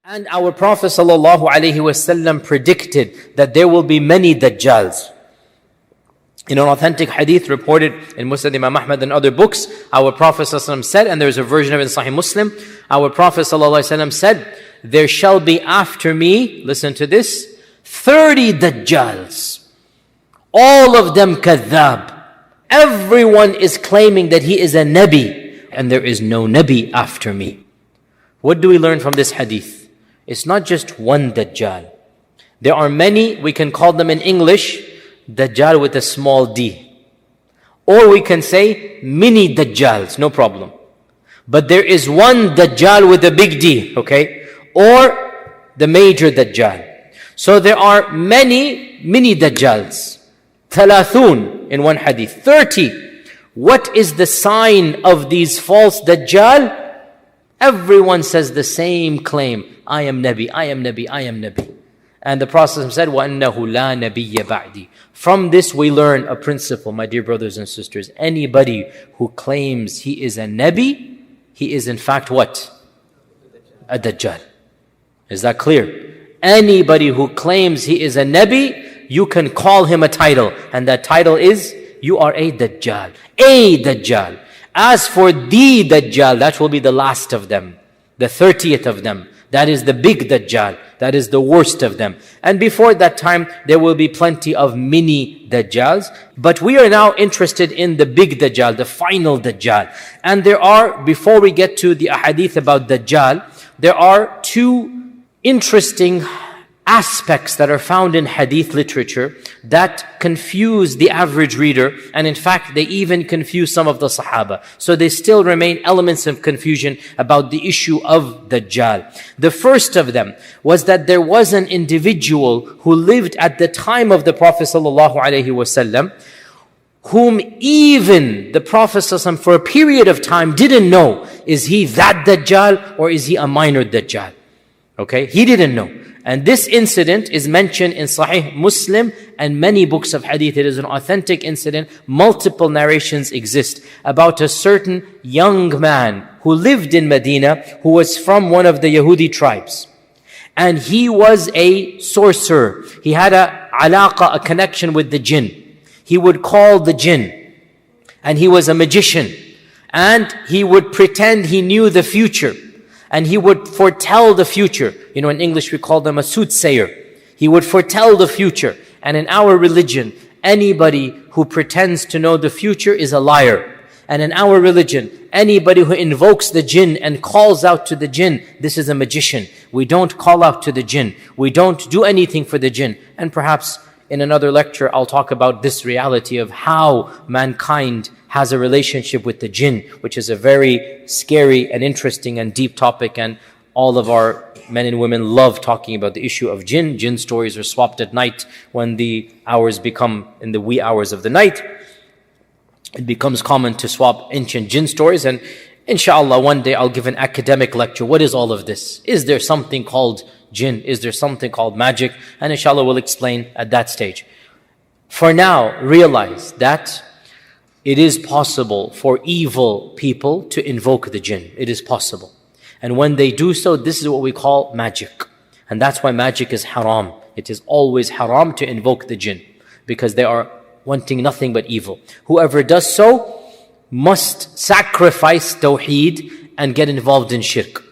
And our Prophet ﷺ predicted that there will be many Dajjals. In an authentic hadith reported in Musnad Imam Ahmad and other books, our Prophet ﷺ said, and there's a version of it in Sahih Muslim, our Prophet ﷺ said, there shall be after me, listen to this, 30 Dajjals. All of them kadhab. Everyone is claiming that he is a Nabi, and there is no Nabi after me. What do we learn from this hadith? It's not just one Dajjal. There are many, we can call them in English, Dajjal with a small d. Or we can say Mini Dajjals, no problem. But there is one Dajjal with a big D, okay? Or the major Dajjal. So there are many Mini Dajjals. Thalathun in one hadith. 30. What is the sign of these false Dajjal? Everyone says the same claim. I am Nabi, I am Nabi, I am Nabi. And the Prophet said, وَأَنَّهُ لَا نَبِيَّ بَعْدِي. From this we learn a principle, my dear brothers and sisters. Anybody who claims he is a Nabi, he is in fact what? A Dajjal. Is that clear? Anybody who claims he is a Nabi, you can call him a title. And that title is, you are a Dajjal. A Dajjal. As for the Dajjal, that will be the last of them. The 30th of them. That is the big Dajjal. That is the worst of them. And before that time, there will be plenty of mini Dajjals. But we are now interested in the big Dajjal, the final Dajjal. And there are, before we get to the ahadith about Dajjal, there are two interesting aspects that are found in hadith literature that confuse the average reader, and in fact they even confuse some of the Sahaba. So there still remain elements of confusion about the issue of Dajjal. The first of them was that there was an individual who lived at the time of the Prophet ﷺ, whom even the Prophet ﷺ for a period of time didn't know, is he that Dajjal or is he a minor Dajjal? Okay, he didn't know. And this incident is mentioned in Sahih Muslim and many books of hadith. It is an authentic incident. Multiple narrations exist about a certain young man who lived in Medina, who was from one of the Yahudi tribes. And he was a sorcerer. He had a alaqa, a connection with the jinn. He would call the jinn. And he was a magician. And he would pretend he knew the future. And he would foretell the future. You know, in English we call them a soothsayer. He would foretell the future. And in our religion, anybody who pretends to know the future is a liar. And in our religion, anybody who invokes the jinn and calls out to the jinn, this is a magician. We don't call out to the jinn. We don't do anything for the jinn. And perhaps in another lecture, I'll talk about this reality of how mankind has a relationship with the jinn, which is a very scary and interesting and deep topic. And all of our men and women love talking about the issue of jinn. Jinn stories are swapped at night when the hours become in the wee hours of the night. It becomes common to swap ancient jinn stories. And inshallah, one day I'll give an academic lecture. What is all of this? Is there something called jinn? Is there something called magic? And inshallah we'll explain at that stage. For now, realize that it is possible for evil people to invoke the jinn. It is possible. And when they do so, this is what we call magic. And that's why magic is haram. It is always haram to invoke the jinn, because they are wanting nothing but evil. Whoever does so must sacrifice tawheed and get involved in shirk.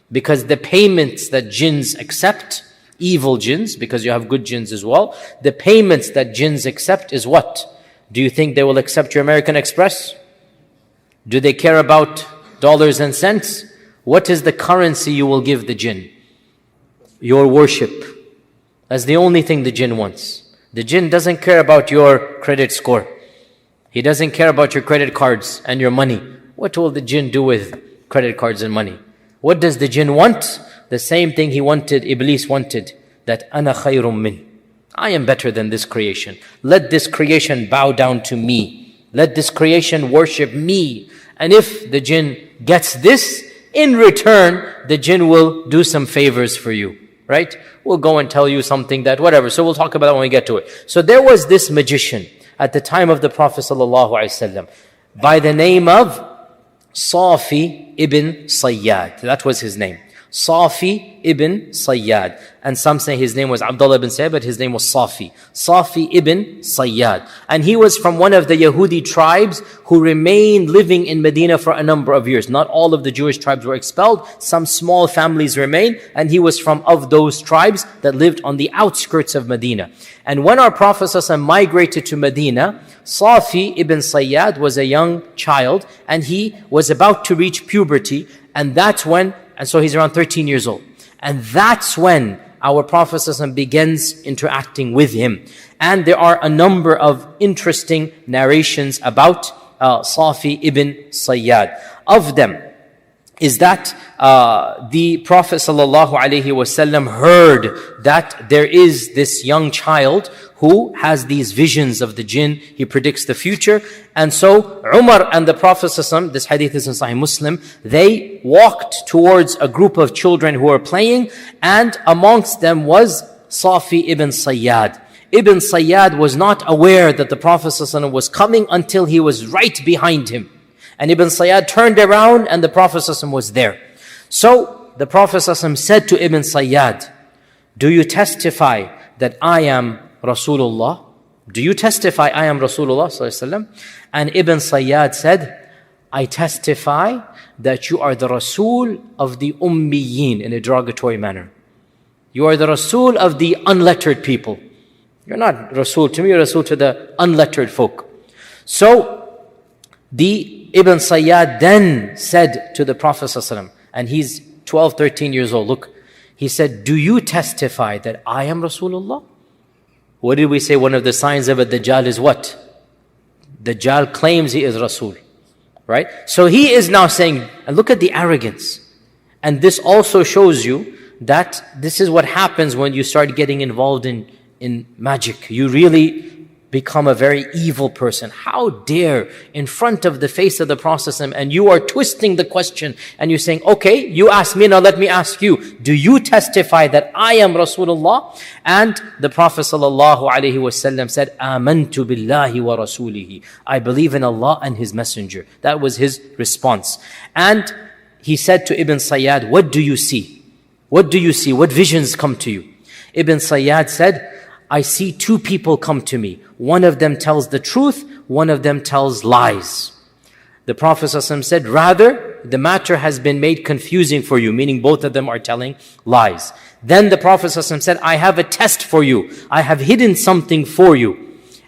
Because the payments that jinns accept, evil jinns, because you have good jinns as well, the payments that jinns accept is what? Do you think they will accept your American Express? Do they care about dollars and cents? What is the currency you will give the jinn? Your worship. That's the only thing the jinn wants. The jinn doesn't care about your credit score. He doesn't care about your credit cards and your money. What will the jinn do with credit cards and money? What does the jinn want? The same thing he wanted, Iblis wanted, that ana khayrum min. I am better than this creation. Let this creation bow down to me. Let this creation worship me. And if the jinn gets this, in return, the jinn will do some favors for you. Right? We'll go and tell you something that, whatever. So we'll talk about that when we get to it. So there was this magician at the time of the Prophet ﷺ by the name of Safi ibn Sayyad. That was his name. Safi ibn Sayyad. And some say his name was Abdullah ibn Sayyad, but his name was Safi. Safi ibn Sayyad. And he was from one of the Yahudi tribes who remained living in Medina for a number of years. Not all of the Jewish tribes were expelled. Some small families remained. And he was from of those tribes that lived on the outskirts of Medina. And when our Prophet ﷺ migrated to Medina, Safi ibn Sayyad was a young child and he was about to reach puberty. And so he's around 13 years old. And that's when our Prophet ﷺ begins interacting with him. And there are a number of interesting narrations about Safi ibn Sayyad. Of them is that the Prophet ﷺ heard that there is this young child who has these visions of the jinn. He predicts the future. And so Umar and the Prophet ﷺ, this hadith is in Sahih Muslim, they walked towards a group of children who were playing, and amongst them was Safi ibn Sayyad. Ibn Sayyad was not aware that the Prophet ﷺ was coming until he was right behind him. And Ibn Sayyad turned around and the Prophet ﷺ was there. So the Prophet ﷺ said to Ibn Sayyad, "Do you testify that I am Rasulullah? Do you testify I am Rasulullah ﷺ?" And Ibn Sayyad said, "I testify that you are the Rasul of the Ummiyin," in a derogatory manner. You are the Rasul of the unlettered people. You're not Rasul to me, you're Rasul to the unlettered folk. So the Ibn Sayyad then said to the Prophet ﷺ, and he's 12, 13 years old, look, he said, "Do you testify that I am Rasulullah?" What did we say? One of the signs of a Dajjal is what? Dajjal claims he is Rasul, right? So he is now saying, and look at the arrogance. And this also shows you that this is what happens when you start getting involved in magic. You really become a very evil person. How dare, in front of the face of the Prophet, and you are twisting the question and you're saying, okay, you ask me, now let me ask you, do you testify that I am Rasulullah? And the Prophet ﷺ said, "Amantu billahi wa rasulihi." I believe in Allah and His Messenger. That was his response. And he said to Ibn Sayyad, "What do you see? What do you see? What visions come to you?" Ibn Sayyad said, "I see two people come to me. One of them tells the truth, one of them tells lies." The Prophet ﷺ said, "Rather, the matter has been made confusing for you," meaning both of them are telling lies. Then the Prophet ﷺ said, "I have a test for you. I have hidden something for you."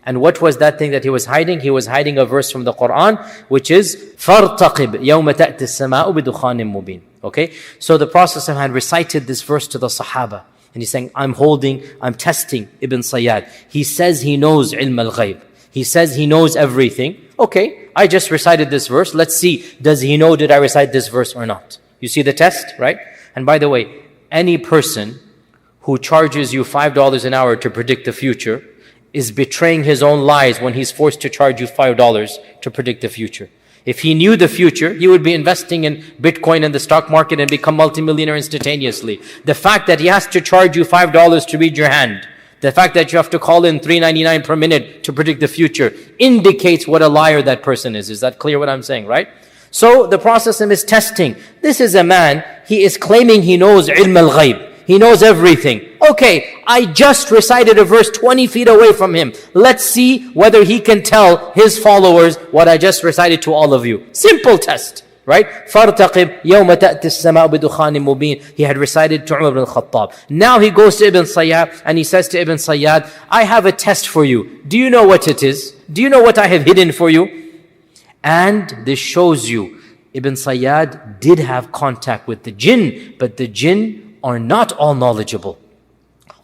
And what was that thing that he was hiding? He was hiding a verse from the Quran, which is, فَارْتَقِبْ يَوْمَ تَأْتِ السَّمَاءُ بِدُخَانٍ مُبِينٍ. Okay? So the Prophet ﷺ had recited this verse to the Sahaba. And he's saying, I'm testing Ibn Sayyad. He says he knows ilm al-ghayb. He says he knows everything. Okay, I just recited this verse. Let's see, did I recite this verse or not? You see the test, right? And by the way, any person who charges you $5 an hour to predict the future is betraying his own lies when he's forced to charge you $5 to predict the future. If he knew the future, he would be investing in Bitcoin and the stock market and become multimillionaire instantaneously. The fact that he has to charge you $5 to read your hand, the fact that you have to call in $3.99 per minute to predict the future, indicates what a liar that person is. Is that clear what I'm saying, right? So the process is testing. This is a man, he is claiming he knows ilm al-ghayb. He knows everything. Okay, I just recited a verse 20 feet away from him. Let's see whether he can tell his followers what I just recited to all of you. Simple test, right? فَارْتَقِبْ يَوْمَ تَأْتِ السَّمَاءُ بِدُخَانٍ مُبِينٍ. He had recited to Umar ibn al-Khattab. Now he goes to Ibn Sayyad and he says to Ibn Sayyad, I have a test for you. Do you know what it is? Do you know what I have hidden for you? And this shows you, Ibn Sayyad did have contact with the jinn, but the jinn are not all knowledgeable.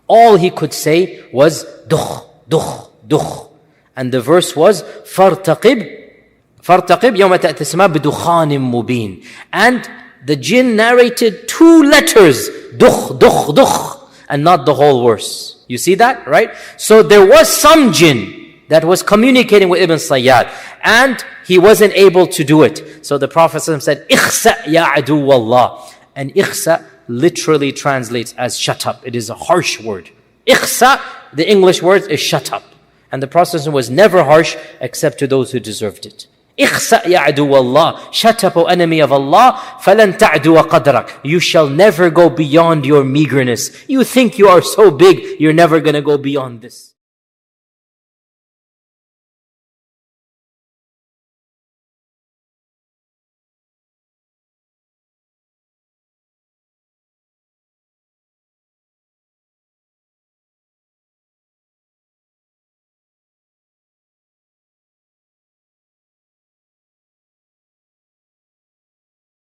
All he could say was dukh, dukh, dukh. And the verse was فَارْتَقِبْ يَوْمَ تَأْتِ السَّمَاءُ بِدُخَانٍ مُبِينٍ. And the jinn narrated 2 letters, dukh, dukh, dukh, and not the whole verse. You see that, right? So there was some jinn that was communicating with Ibn Sayyad, and he wasn't able to do it. So the Prophet said, إِخْسَأْ يَا عَدُوَّ اللَّهِ. And إِخْسَأْ literally translates as shut up. It is a harsh word. Ikhsa, the English word is shut up. And the Prophet was never harsh except to those who deserved it. اخسأ يا عدو الله. Shut up, O enemy of Allah. فَلَن تَعْدُوَ قَدْرَكَ. You shall never go beyond your meagerness. You think you are so big, you're never going to go beyond this.